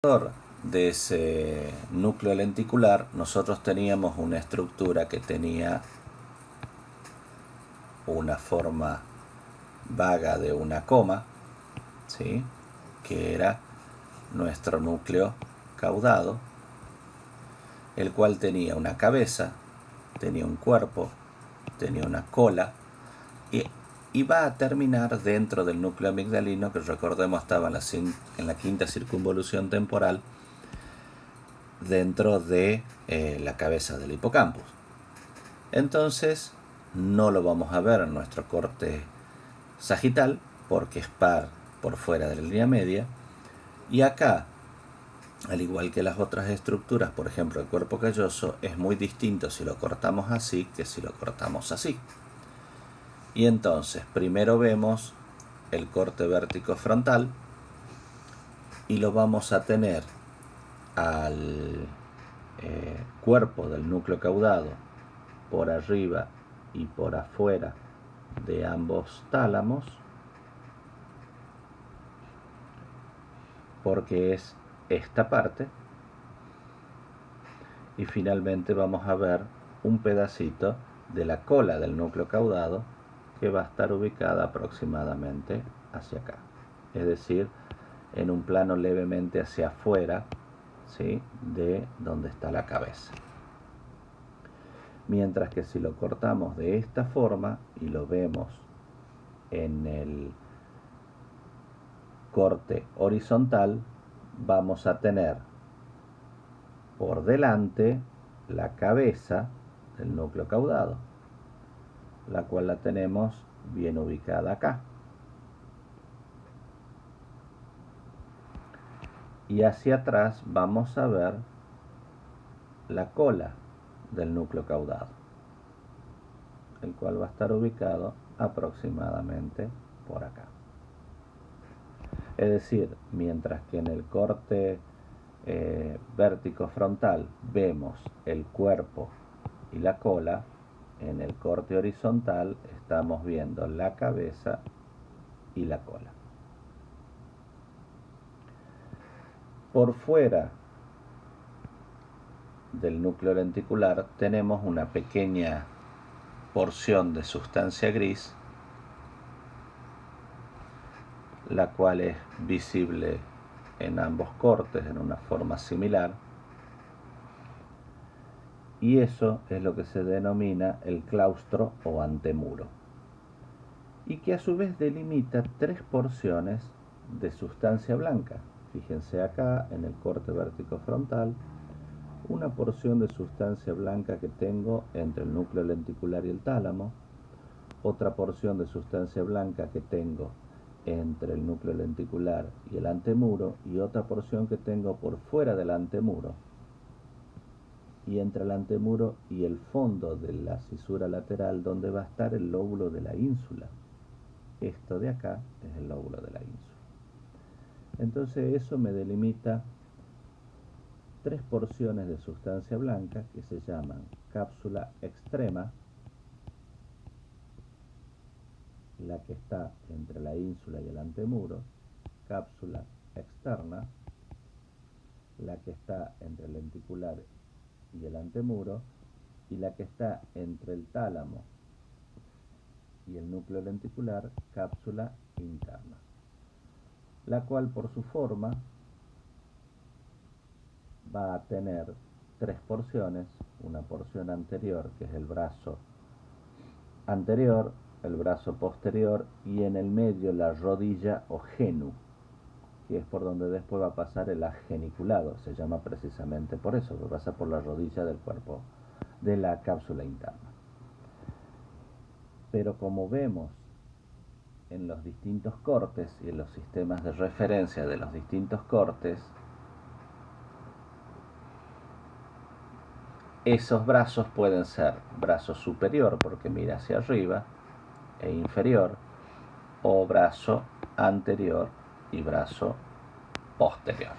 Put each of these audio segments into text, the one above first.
De ese núcleo lenticular nosotros teníamos una estructura que tenía una forma vaga de una coma, ¿sí? Que era nuestro núcleo caudado, el cual tenía una cabeza, tenía un cuerpo, tenía una cola y iba a terminar dentro del núcleo amigdalino, que recordemos estaba en la quinta circunvolución temporal, dentro de la cabeza del hipocampus. Entonces no lo vamos a ver en nuestro corte sagital porque es par por fuera de la línea media, y acá, al igual que las otras estructuras, por ejemplo el cuerpo calloso, es muy distinto si lo cortamos así que si lo cortamos así. Y entonces primero vemos el corte vértico frontal y lo vamos a tener al cuerpo del núcleo caudado por arriba y por afuera de ambos tálamos, porque es esta parte, y finalmente vamos a ver un pedacito de la cola del núcleo caudado que va a estar ubicada aproximadamente hacia acá, es decir, en un plano levemente hacia afuera, ¿sí?, de donde está la cabeza. Mientras que si lo cortamos de esta forma y lo vemos en el corte horizontal, vamos a tener por delante la cabeza del núcleo caudado, la cual la tenemos bien ubicada acá. Y hacia atrás vamos a ver la cola del núcleo caudado, el cual va a estar ubicado aproximadamente por acá. Es decir, mientras que en el corte vértico frontal vemos el cuerpo y la cola, en el corte horizontal estamos viendo la cabeza y la cola. Por fuera del núcleo lenticular tenemos una pequeña porción de sustancia gris, la cual es visible en ambos cortes en una forma similar, y eso es lo que se denomina el claustro o antemuro, y que a su vez delimita tres porciones de sustancia blanca. Fíjense acá en el corte vértico frontal, una porción de sustancia blanca que tengo entre el núcleo lenticular y el tálamo, otra porción de sustancia blanca que tengo entre el núcleo lenticular y el antemuro, y otra porción que tengo por fuera del antemuro y entre el antemuro y el fondo de la cisura lateral, donde va a estar el lóbulo de la ínsula. Esto de acá es el lóbulo de la ínsula. Entonces eso me delimita tres porciones de sustancia blanca que se llaman cápsula extrema, la que está entre la ínsula y el antemuro; cápsula externa, la que está entre el lenticular y el antemuro; y la que está entre el tálamo y el núcleo lenticular, cápsula interna, la cual por su forma va a tener tres porciones: una porción anterior, que es el brazo anterior, el brazo posterior, y en el medio la rodilla o genu, que es por donde después va a pasar el ageniculado. Se llama precisamente por eso, que pasa por la rodilla del cuerpo de la cápsula interna. Pero como vemos en los distintos cortes y en los sistemas de referencia de los distintos cortes, esos brazos pueden ser brazo superior, porque mira hacia arriba, e inferior, o brazo anterior y brazo posterior.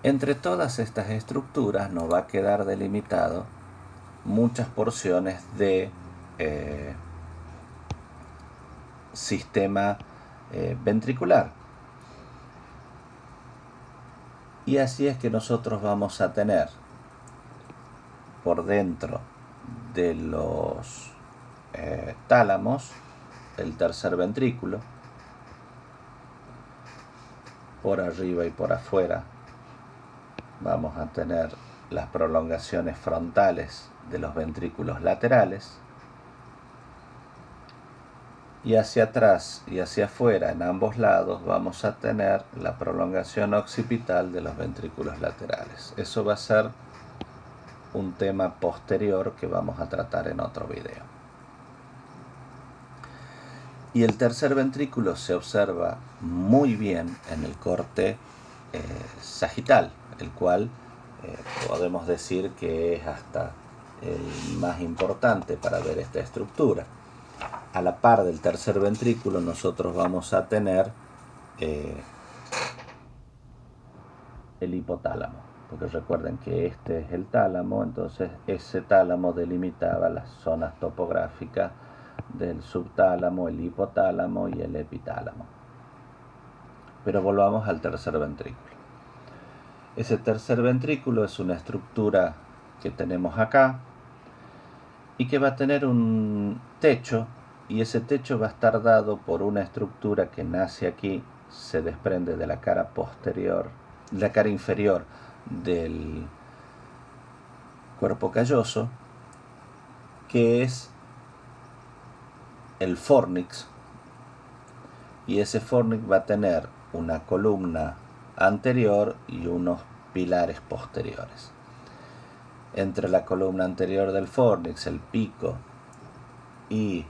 Entre todas estas estructuras nos va a quedar delimitado muchas porciones de sistema ventricular, Y así es que nosotros vamos a tener por dentro de los tálamos el tercer ventrículo, por arriba y por afuera vamos a tener las prolongaciones frontales de los ventrículos laterales, y hacia atrás y hacia afuera en ambos lados vamos a tener la prolongación occipital de los ventrículos laterales. Eso va a ser un tema posterior que vamos a tratar en otro video. Y el tercer ventrículo se observa muy bien en el corte sagital, el cual podemos decir que es hasta el más importante para ver esta estructura. A la par del tercer ventrículo nosotros vamos a tener el hipotálamo, porque recuerden que este es el tálamo, entonces ese tálamo delimitaba las zonas topográficas del subtálamo, el hipotálamo y el epitálamo. Pero volvamos al tercer ventrículo. Ese tercer ventrículo es una estructura que tenemos acá y que va a tener un techo, y ese techo va a estar dado por una estructura que nace aquí, se desprende de la cara posterior, la cara inferior del cuerpo calloso, que es el fornix, y ese fornix va a tener una columna anterior y unos pilares posteriores. Entre la columna anterior del fornix, el pico, y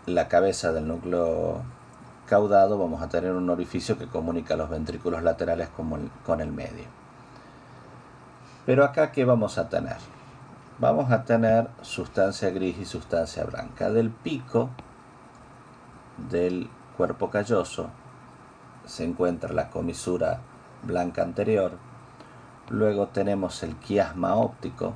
la cabeza del núcleo caudado vamos a tener un orificio que comunica los ventrículos laterales con el medio. Pero acá, ¿qué vamos a tener? Vamos a tener sustancia gris y sustancia blanca. Del pico del cuerpo calloso se encuentra la comisura blanca anterior, luego tenemos el quiasma óptico,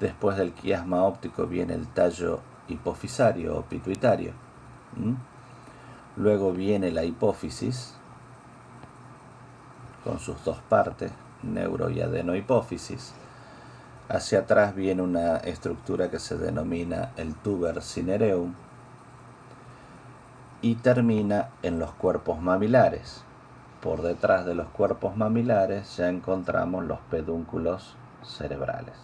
después del quiasma óptico viene el tallo hipofisario o pituitario, luego viene la hipófisis con sus dos partes, neuro y adenohipófisis. Hacia atrás viene una estructura que se denomina el tuber cinereum y termina en los cuerpos mamilares. Por detrás de los cuerpos mamilares ya encontramos los pedúnculos cerebrales.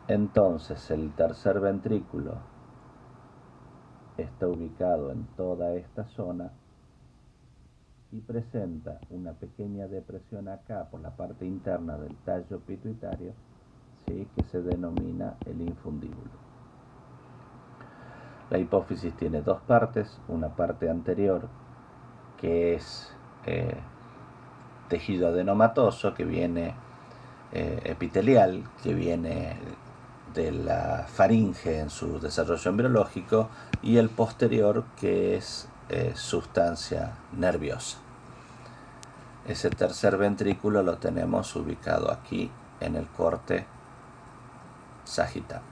Entonces el tercer ventrículo está ubicado en toda esta zona y presenta una pequeña depresión acá por la parte interna del tallo pituitario, ¿sí?, que se denomina el infundíbulo. La hipófisis tiene dos partes, una parte anterior que es tejido adenomatoso, que viene epitelial, que viene de la faringe en su desarrollo embriológico, y el posterior que es sustancia nerviosa. Ese tercer ventrículo lo tenemos ubicado aquí en el corte sagital.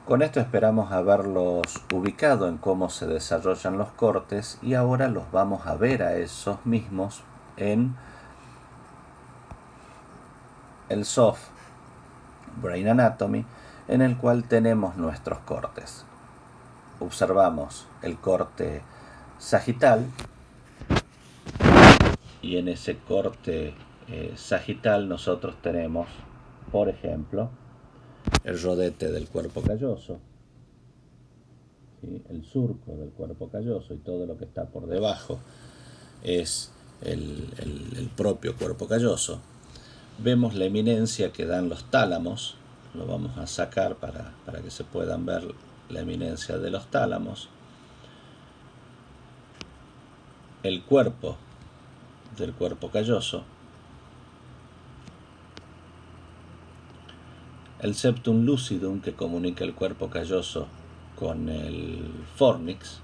Con esto esperamos haberlos ubicado en cómo se desarrollan los cortes, y ahora los vamos a ver a esos mismos en el Soft Brain Anatomy, en el cual tenemos nuestros cortes. Observamos el corte sagital, y en ese corte sagital nosotros tenemos, por ejemplo, el rodete del cuerpo calloso, ¿sí?, el surco del cuerpo calloso, y todo lo que está por debajo es el propio cuerpo calloso. Vemos la eminencia que dan los tálamos, lo vamos a sacar para que se puedan ver la eminencia de los tálamos. El cuerpo del cuerpo calloso, el septum lucidum que comunica el cuerpo calloso con el fornix,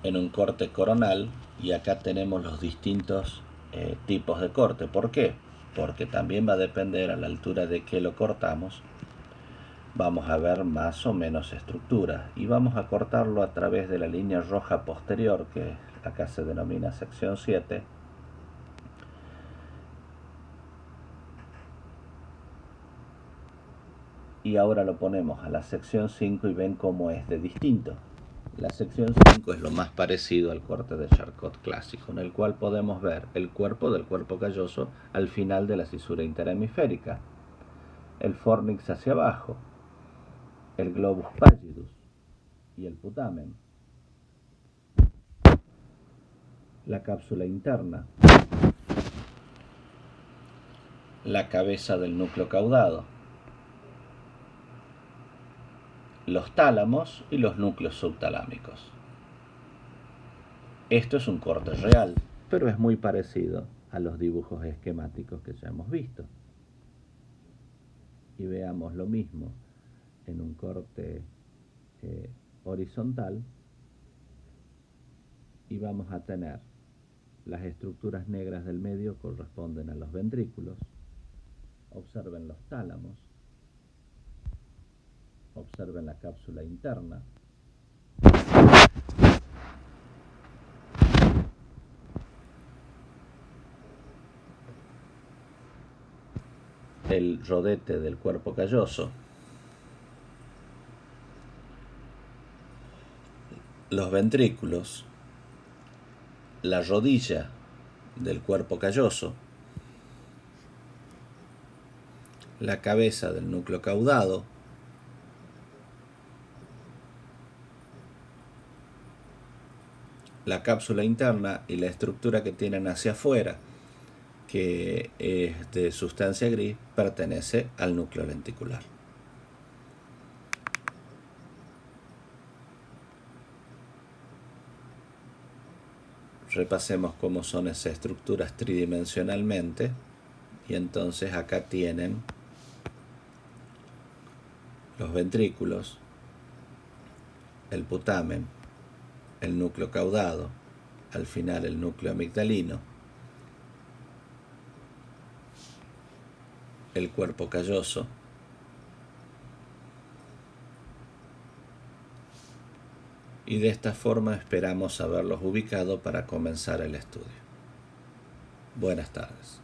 en un corte coronal, y acá tenemos los distintos tipos de corte. ¿Por qué? Porque también va a depender a la altura de que lo cortamos. Vamos a ver más o menos estructuras y vamos a cortarlo a través de la línea roja posterior, que acá se denomina sección 7. Y ahora lo ponemos a la sección 5 y ven cómo es de distinto. La sección 5 es lo más parecido al corte de Charcot clásico, en el cual podemos ver el cuerpo del cuerpo calloso al final de la cisura interhemisférica, el fornix hacia abajo, el globus pallidus y el putamen, la cápsula interna, la cabeza del núcleo caudado, los tálamos y los núcleos subtalámicos. Esto es un corte real, pero es muy parecido a los dibujos esquemáticos que ya hemos visto. Y veamos lo mismo en un corte horizontal, y vamos a tener las estructuras negras del medio corresponden a los ventrículos. Observen los tálamos, observen la cápsula interna, el rodete del cuerpo calloso, los ventrículos, la rodilla del cuerpo calloso, la cabeza del núcleo caudado, la cápsula interna y la estructura que tienen hacia afuera, que es de sustancia gris, pertenece al núcleo lenticular. Repasemos cómo son esas estructuras tridimensionalmente, y entonces acá tienen los ventrículos, el putamen, el núcleo caudado, al final el núcleo amigdalino, el cuerpo calloso, y de esta forma esperamos haberlos ubicado para comenzar el estudio. Buenas tardes.